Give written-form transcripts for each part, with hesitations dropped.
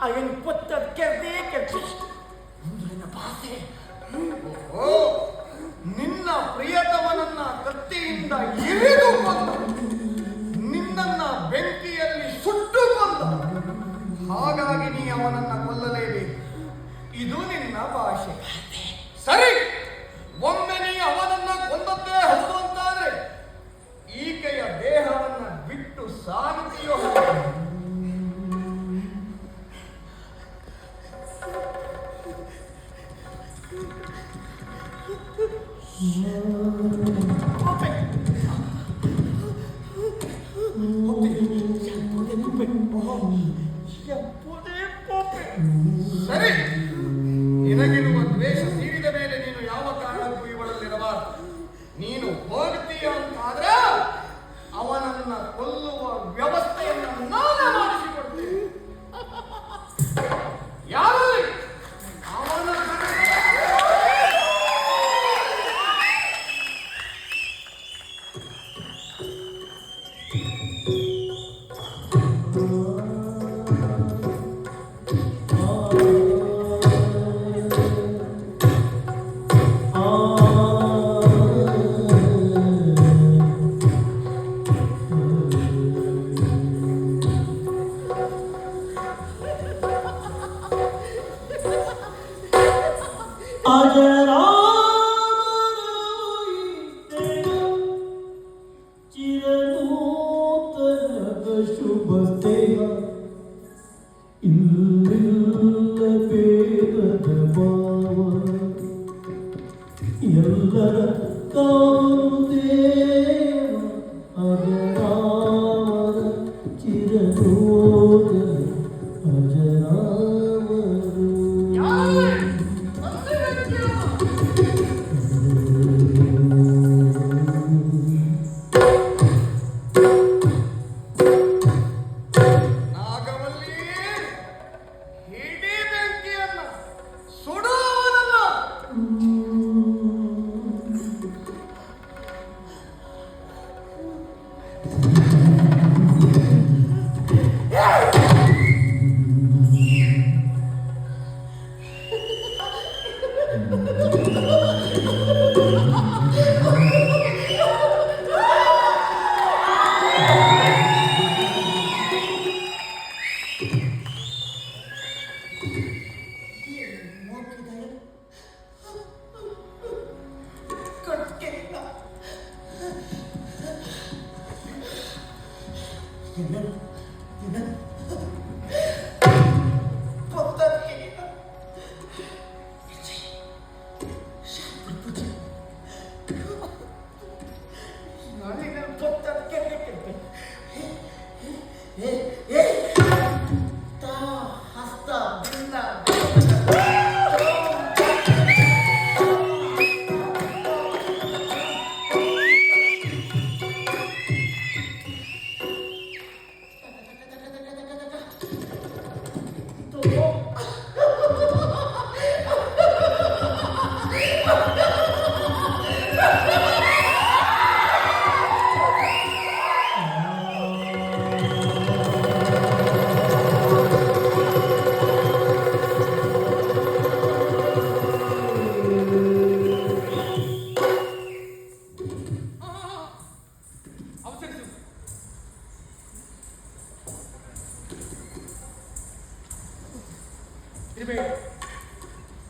Ayun putot kerdi kerdi. ಮುಂದಿನ ಭಾಷೆ. ಓ ನಿನ್ನ ಪ್ರಿಯತಮನನ್ನ ಕತ್ತಿಯಿಂದ ಇರಿದು ಕೊಂದ, ನಿನ್ನನ್ನ ಬೆಂಕಿಯಲ್ಲಿ ಸುಟ್ಟು ಕೊಂದ. ಹಾಗಾಗಿ ನೀ ಅವನನ್ನ ಕೊಲ್ಲಲೇಬೇಕು. ಇದು ನಿನ್ನ ಭಾಷೆ. ಸರಿ, ಒಮ್ಮೆ ನೀ ಅವನನ್ನ ಕೊಂದದ್ದೇ ಹೌದು ಅಂತಾದ್ರೆ ಈಕೆಯ ದೇಹವನ್ನ ಬಿಟ್ಟು ಸಾಗುತ್ತೀಯೋ? ಸರಿ, ನಿನಗಿರುವ ದ್ವೇಷ ತೀರಿದ ಮೇಲೆ ನೀನು ಯಾವ ಕಾರಣಕ್ಕೂ ಇವಳಲ್ಲಿರಬಾರದು. ನೀನು ಹೋಗ್ತೀಯ ಅಂತಾದ್ರೆ ಅವನನ್ನ ಕೊಲ್ಲುವ ವ್ಯವಸ್ಥೆಯನ್ನು ನಾನೇ ಮಾಡಿಸಿಕೊಡ್ತೇನೆ. ಯಾರಲ್ಲಿ ಅವನ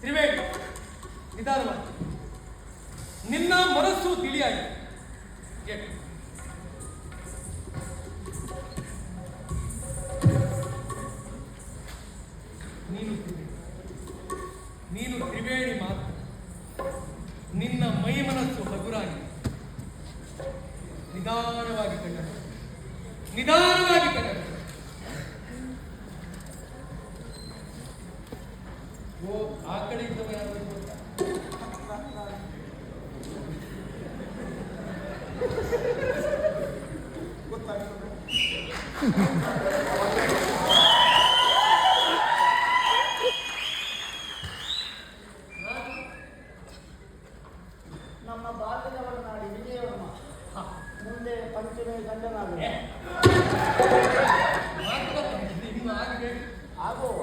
ತ್ರಿವೇಣಿ, ನಿಧಾನವಾಗಿ. ನಿನ್ನ ಮನಸ್ಸು ತಿಳಿಯಾಗಿ. ನೀನು ತ್ರಿವೇಣಿ ಮಾತು. ನಿನ್ನ ಮೈ ಮನಸ್ಸು ಹಗುರಾಗಿ ನಿಧಾನವಾಗಿ ಕಂಡ ನಿಧಾನವಾಗಿ ಕಂಡ ಓ ಆ ಕಡೆ ಇದ್ದವ ಯಾರು ನಮ್ಮ ಬಾಲ್ಯದವರ ನಾಡಿ ವಿಜಯವರ್ಮ ಮುಂದೆ ಪಂಚಮೇ ಗಂಡನಾಗ ಆಗುವ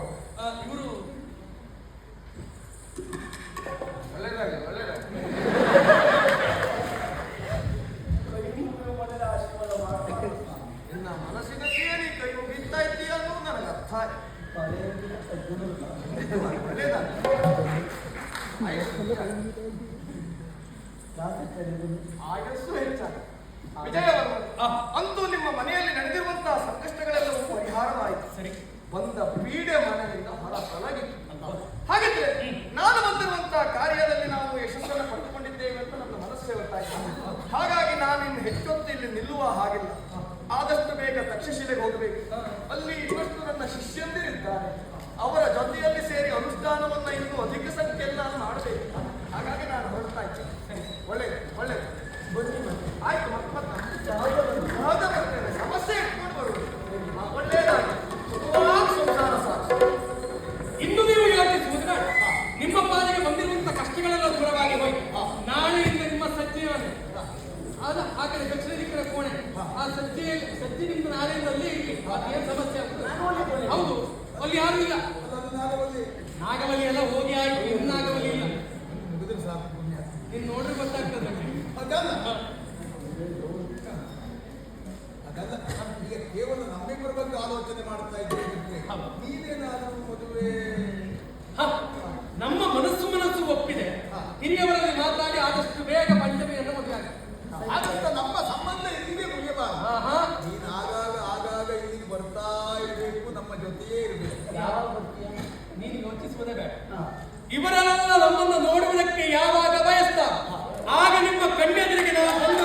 ಮನಸ್ಸಿನ ಸೇರಿ ಕೈ ಮುಗಿತಾ ಇದ್ದೀಯ ಅನ್ನೋದು ನನಗೆ ಅರ್ಥ ಆಯ್ತು. ಒಳ್ಳೇದಾಗ್ಲಿ. ಆಯಸ್ಸು ಹೆಚ್ಚಾಗ ವಿಜಯವರ್ಮ, ಅಂತೂ ನಿಮ್ಮ ಮನೆಯಲ್ಲಿ ನಡೆದಿರುವಂತಹ ಸಂಕಷ್ಟಗಳೆಲ್ಲವೂ ಪರಿಹಾರವಾಯಿತು. ಸರಿ. ಬಂದ ಪೀಡೆ ಮನೆಯಿಂದ ಹೊರ ತೊಲಗಿತು. ಹಾಗಿದ್ರೆ ನಾನು ಬಂದಿರುವಂತಹ ಕಾರ್ಯದಲ್ಲಿ ನಾವು ಯಶಸ್ಸನ್ನು ಪಡೆದುಕೊಂಡಿದ್ದೇವೆ ಅಂತ ನನ್ನ ಮನಸ್ಸೇ ಗೊತ್ತಾಯ್ತು. ಹಾಗಾಗಿ ನಾನು ಇನ್ನು ಹೆಚ್ಚೊತ್ತು ಇಲ್ಲಿ ನಿಲ್ಲುವ ಹಾಗಿಲ್ಲ. ಆದಷ್ಟು ಬೇಗ ತಕ್ಷಶಿಲೆಗೆ ಹೋಗಬೇಕು. ಅಲ್ಲಿ ಇನ್ನಷ್ಟು ನನ್ನ ಶಿಷ್ಯಂದಿರಿದ್ದಾರೆ. ಅವರ ಜೊತೆಯಲ್ಲಿ ಸೇರಿ ಅನುಷ್ಠಾನವನ್ನ ಇನ್ನೂ ಅಧಿಕ ಸಂಖ್ಯೆಯಲ್ಲಿ ನಾನು ಮಾಡಬೇಕು. ಹಾಗಾಗಿ ನಾನು ಹೊರಡ್ತಾ ಇದ್ದೇನೆ. ಒಳ್ಳೇದು ಒಳ್ಳೇದು. ಆಯ್ತು ಮತ್ತೆ ಬರ್ತೇನೆ. ಸಮಸ್ಯೆ ಇಟ್ಕೊಂಡು ಬರುವುದು. ಒಳ್ಳೇದಾಗಿ ಸಂಸಾರ ಸಾಕು. ಇನ್ನು ನೀವು ಯೋಚಿಸುವುದಿಲ್ಲ. ನಿಮ್ಮ ಪಾಲಿಗೆ ಬಂದಿರುವಂತಹ ಕಷ್ಟಗಳೆಲ್ಲ ದೂರವಾಗಿ ಹೋಯ್ತು. ನಾಳೆಯಿಂದ ನಿಮ್ಮ ಸಜ್ಜೆಯವನ್ನೇ ಆ ಕಡೆ ದಕ್ಷಿಣ ದಿಕ್ಕಿನ ಕೋಣೆ, ಆ ಸಜ್ಜಿನಿಂದ ನಾಳೆಯಿಂದ ಅಲ್ಲಿ ಇರಲಿ. ಅದೇನು ಸಮಸ್ಯೆ ಆಗ್ತದೆ? ಹೌದು, ಅಲ್ಲಿ ಯಾರು ಇಲ್ಲ. ನಾಗವಲ್ಲಿ ಎಲ್ಲ ಹೋಗಿ ಆಯ್ತು, ಇನ್ನು ನಾಗವಲ್ಲಿ ಇಲ್ಲ. ನೀನು ನೋಡ್ರಿ ಗೊತ್ತಾಗ್ತದೆ. ಈಗ ಕೇವಲ ನಮ್ಮಿಬ್ಬರ ಬಗ್ಗೆ ಆಲೋಚನೆ ಮಾಡ್ತಾ ಇದ್ದೇವೆ. ನೀನೇನಾದರೂ ಮದುವೆ ನಮ್ಮ ಮನಸ್ಸು ಒಪ್ಪಿದೆ. ಹಿರಿಯವರಲ್ಲಿ ಮಾತಾಡಿ ಆದಷ್ಟು ಬೇಗ ಪಂಚಮಿಯನ್ನು ಮದುವೆ ಆಗುತ್ತೆ. ಆದಷ್ಟು ನಮ್ಮ ಸಂಬಂಧ ಇಲ್ಲಿಗೆ ಮುಗಿಯಬಾರದು. ನೀನು ಆಗಾಗ ಇಲ್ಲಿಗೆ ಬರ್ತಾ ಇರಬೇಕು, ನಮ್ಮ ಜೊತೆಯೇ ಇರಬೇಕು. ನೀನು ಯೋಚಿಸುವುದೇ ಬೇಡ. ಇವರೆಲ್ಲ ನಮ್ಮನ್ನು ನೋಡುವುದಕ್ಕೆ ಯಾವಾಗ ಬಯಸ್ತಾ ಆಗ ನಿಮ್ಮ ಕಣ್ಣೆದುರಿಗೆ ನಾವು ಬಂದು